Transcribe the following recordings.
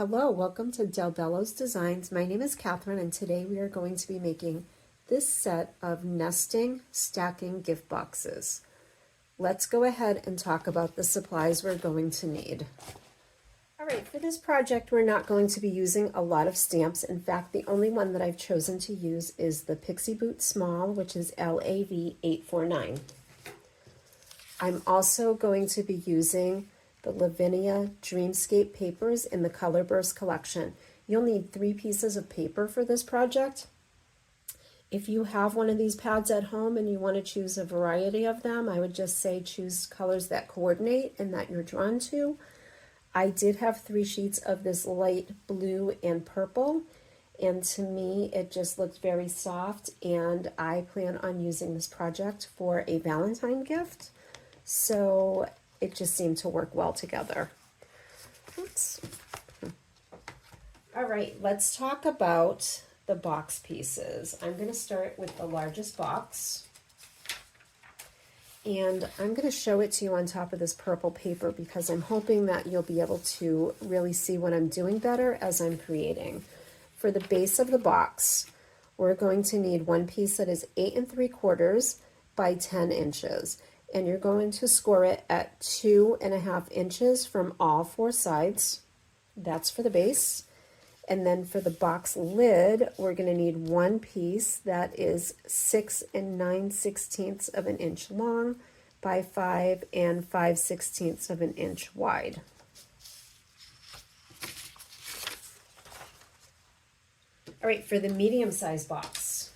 Hello, welcome to Bello's Designs. My name is Catherine and today we are going to be making this set of nesting stacking gift boxes. Let's go ahead and talk about the supplies we're going to need. Alright, for this project we're not going to be using a lot of stamps. In fact, the only one that I've chosen to use is the Pixie Boot Small, which is LAV849. I'm also going to be using the Lavinia Dreamscape papers in the Color Burst collection. You'll need 3 pieces of paper for this project. If you have one of these pads at home and you want to choose a variety of them, I would just say choose colors that coordinate and that you're drawn to. I did have 3 sheets of this light blue and purple, and to me it just looked very soft, and I plan on using this project for a Valentine gift. So it just seemed to work well together. Oops. All right, let's talk about the box pieces. I'm going to start with the largest box. And I'm going to show it to you on top of this purple paper because I'm hoping that you'll be able to really see what I'm doing better as I'm creating. For the base of the box, we're going to need one piece that is 8 3/4 by 10 inches. And you're going to score it at 2.5 inches from all 4 sides. That's for the base. And then for the box lid, we're going to need one piece that is 6 9/16 of an inch long by 5 5/16 of an inch wide. All right, for the medium-sized box,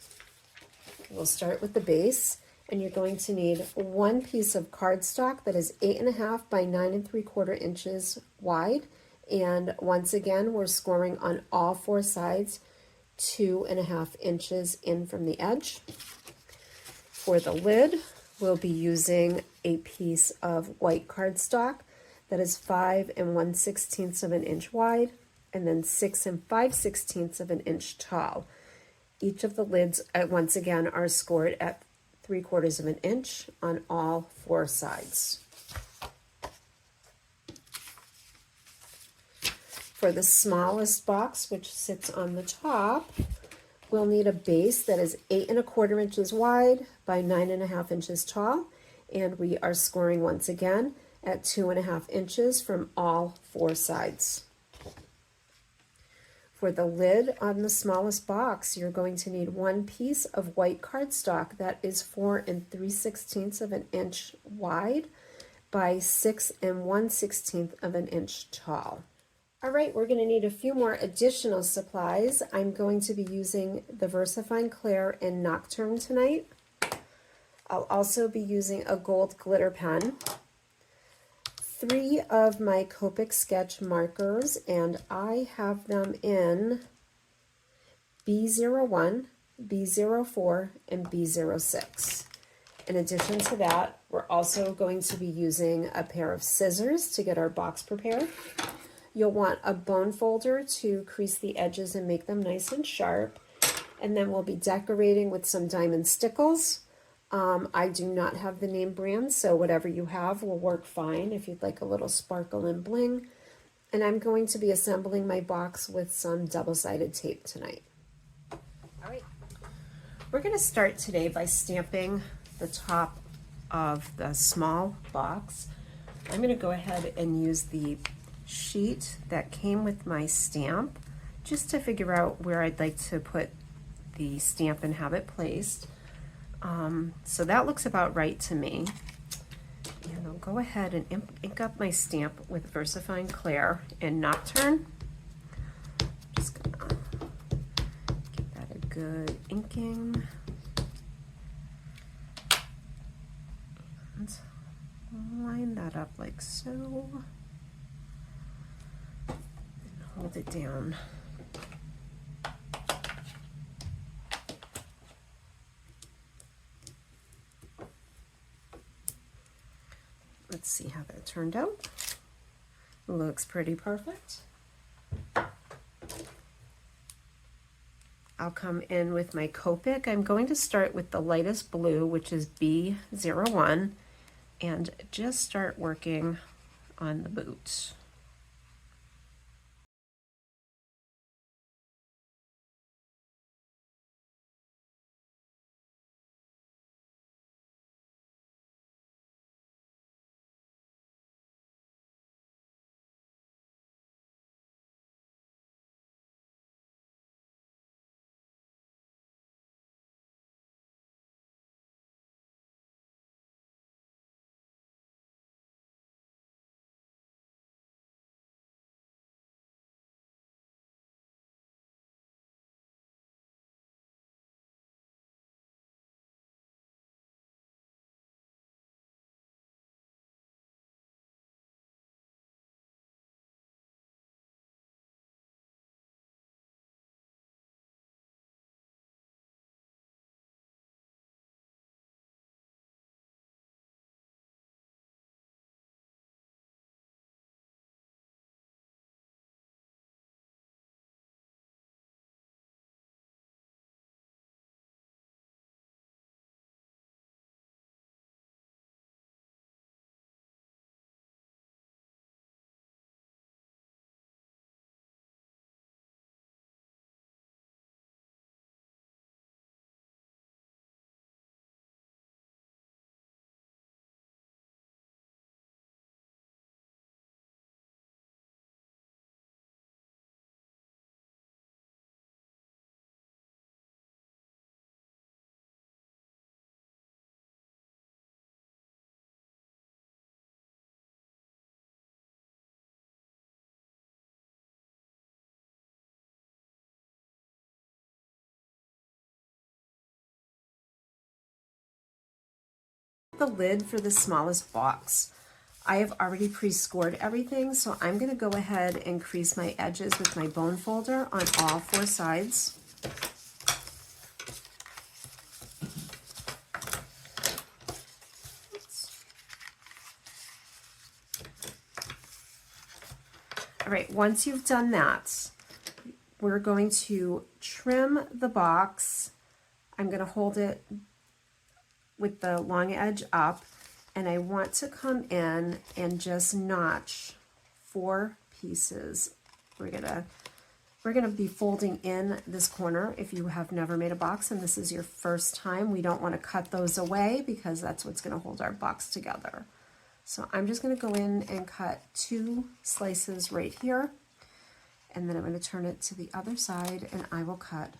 we'll start with the base. And you're going to need one piece of cardstock that is 8.5 by 9 3/4 inches wide. And once again, we're scoring on all 4 sides 2.5 inches in from the edge. For the lid, we'll be using a piece of white cardstock that is 5 1/16 of an inch wide and then 6 5/16 of an inch tall. Each of the lids, once again, are scored at 3/4 of an inch on all 4 sides. For the smallest box, which sits on the top, we'll need a base that is 8 1/4 inches wide by 9.5 inches tall, and we are scoring once again at 2.5 inches from all 4 sides. For the lid on the smallest box, you're going to need one piece of white cardstock that is 4 3/16 of an inch wide by 6 1/16 of an inch tall. All right, we're going to need a few more additional supplies. I'm going to be using the VersaFine Clair in Nocturne tonight. I'll also be using a gold glitter pen, 3 of my Copic sketch markers, and I have them in B01, B04, and B06. In addition to that, we're also going to be using a pair of scissors to get our box prepared. You'll want a bone folder to crease the edges and make them nice and sharp. And then we'll be decorating with some diamond stickles. I do not have the name brand, so whatever you have will work fine if you'd like a little sparkle and bling. And I'm going to be assembling my box with some double-sided tape tonight. All right, we're going to start today by stamping the top of the small box. I'm going to go ahead and use the sheet that came with my stamp just to figure out where I'd like to put the stamp and have it placed. So that looks about right to me. And I'll go ahead and ink up my stamp with VersaFine Clair in Nocturne. Just gonna give that a good inking. And line that up like so. And hold it down. Let's see how that turned out. Looks pretty perfect. I'll come in with my Copic. I'm going to start with the lightest blue, which is B01, and just start working on the boots. the lid for the smallest box. I have already pre-scored everything, so I'm going to go ahead and crease my edges with my bone folder on all 4 sides. All right, once you've done that, we're going to trim the box. I'm going to hold it with the long edge up, and I want to come in and just notch 4 pieces. We're gonna be folding in this corner if you have never made a box and this is your first time. We don't want to cut those away because that's what's going to hold our box together. So I'm just going to go in and cut 2 slices right here, and then I'm going to turn it to the other side and I will cut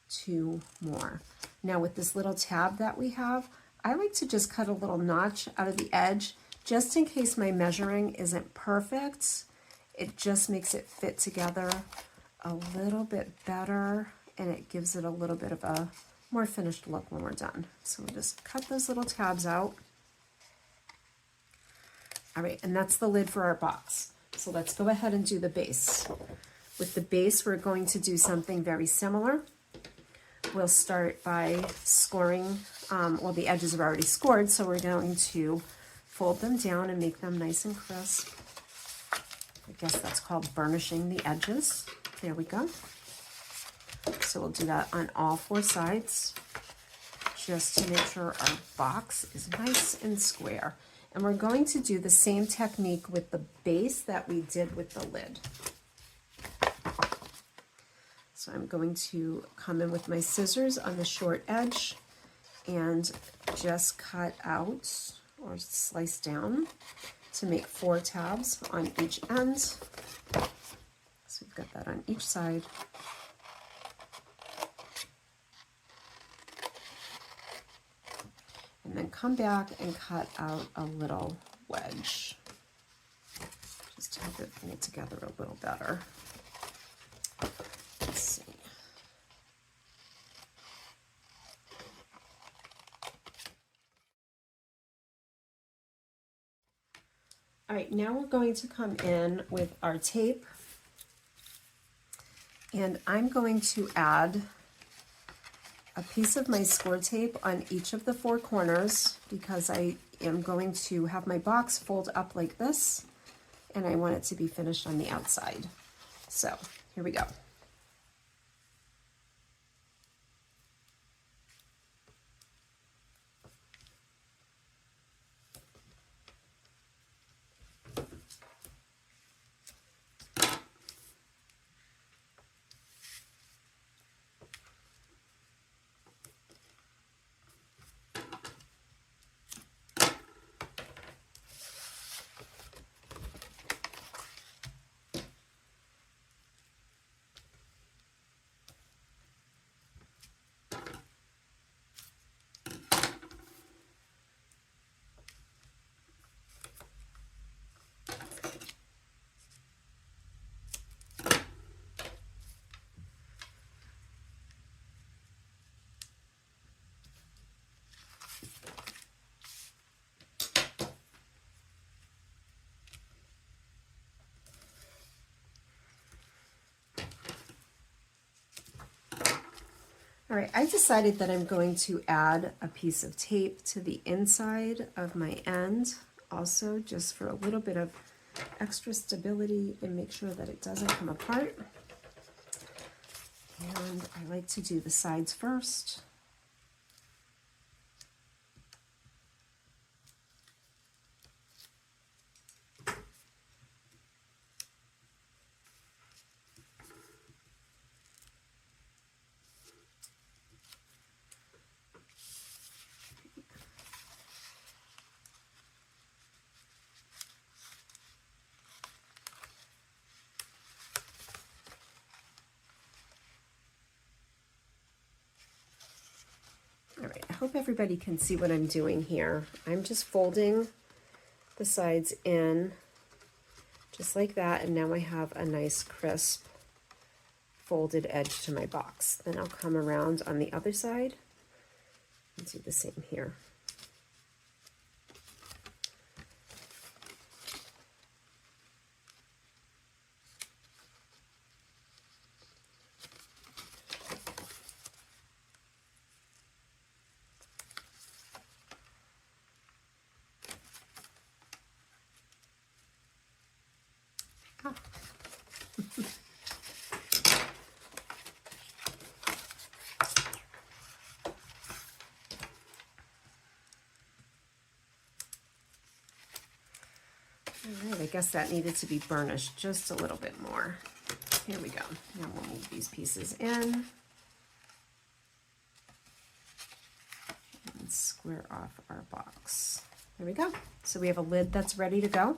2 more. Now with this little tab that we have, I like to just cut a little notch out of the edge just in case my measuring isn't perfect. It just makes it fit together a little bit better, and it gives it a little bit of a more finished look when we're done. So we'll just cut those little tabs out. All right, and that's the lid for our box. So let's go ahead and do the base. With the base, we're going to do something very similar. We'll start by scoring, well, the edges are already scored, so we're going to fold them down and make them nice and crisp. I guess that's called burnishing the edges. There we go. So we'll do that on all 4 sides, just to make sure our box is nice and square. And we're going to do the same technique with the base that we did with the lid. So I'm going to come in with my scissors on the short edge and just cut out or slice down to make 4 tabs on each end. So we've got that on each side. And then come back and cut out a little wedge, just to help it fold together a little better. Let's see. All right, now we're going to come in with our tape, and I'm going to add a piece of my score tape on each of the 4 corners because I am going to have my box fold up like this, and I want it to be finished on the outside. So here we go. All right, I decided that I'm going to add a piece of tape to the inside of my end, also just for a little bit of extra stability and make sure that it doesn't come apart. And I like to do the sides first. All right, I hope everybody can see what I'm doing here. I'm just folding the sides in just like that, and now I have a nice crisp folded edge to my box. Then I'll come around on the other side and do the same here. All right, I guess that needed to be burnished just a little bit more. Here we go. Now we'll move these pieces in and square off our box. There we go. So we have a lid that's ready to go.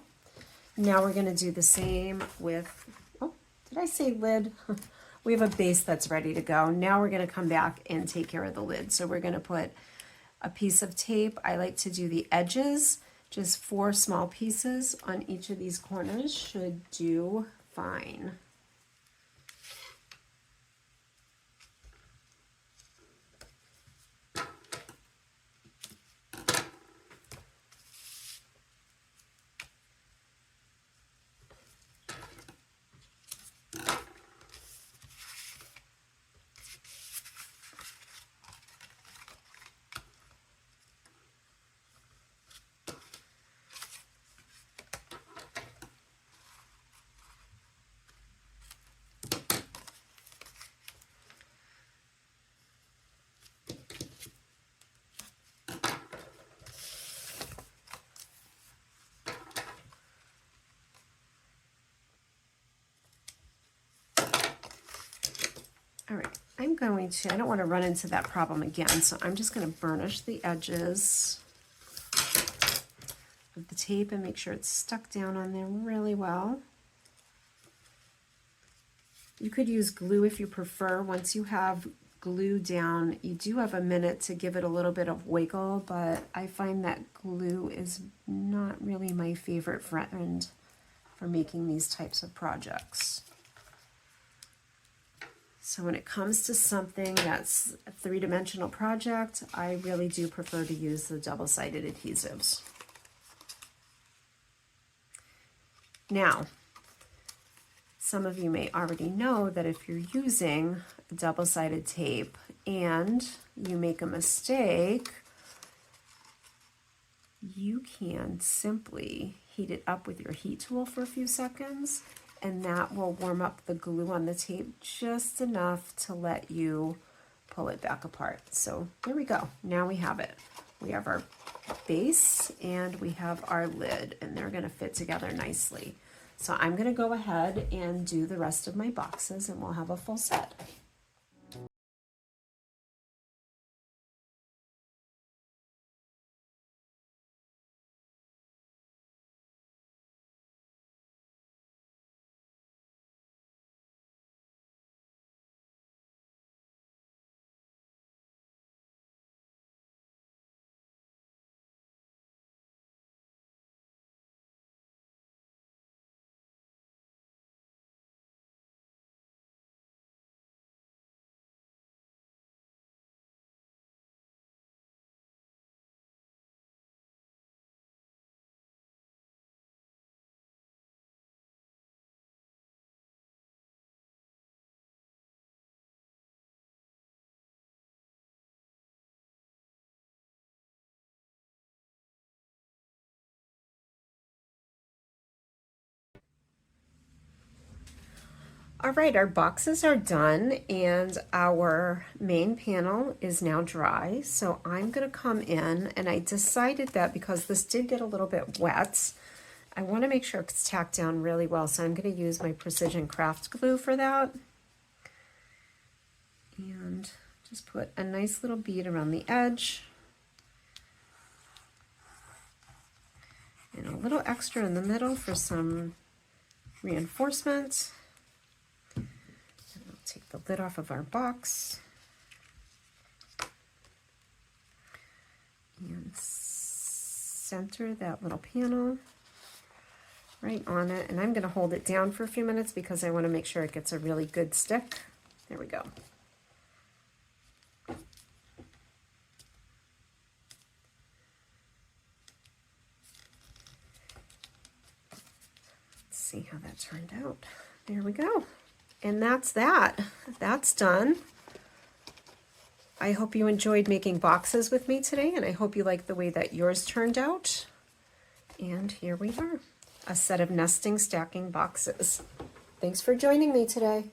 Now we're going to do the same with, oh, did I say lid? We have a base that's ready to go. Now we're going to come back and take care of the lid. So we're going to put a piece of tape. I like to do the edges. Just 4 small pieces on each of these corners should do fine. All right, I don't want to run into that problem again, so I'm just going to burnish the edges of the tape and make sure it's stuck down on there really well. You could use glue if you prefer. Once you have glue down, you do have a minute to give it a little bit of wiggle, but I find that glue is not really my favorite friend for making these types of projects. So when it comes to something that's a 3-dimensional project, I really do prefer to use the double-sided adhesives. Now, some of you may already know that if you're using double-sided tape and you make a mistake, you can simply heat it up with your heat tool for a few seconds, and that will warm up the glue on the tape just enough to let you pull it back apart. So there we go. Now we have it. We have our base and we have our lid, and they're going to fit together nicely. So I'm going to go ahead and do the rest of my boxes, and we'll have a full set. All right, our boxes are done and our main panel is now dry. So I'm going to come in, and I decided that because this did get a little bit wet, I want to make sure it's tacked down really well. So I'm going to use my Precision Craft glue for that. And just put a nice little bead around the edge. And a little extra in the middle for some reinforcement. Take the lid off of our box and center that little panel right on it. And I'm going to hold it down for a few minutes because I want to make sure it gets a really good stick. There we go. Let's see how that turned out. There we go. And that's that. That's done. I hope you enjoyed making boxes with me today, and I hope you like the way that yours turned out. And here we are, a set of nesting stacking boxes. Thanks for joining me today.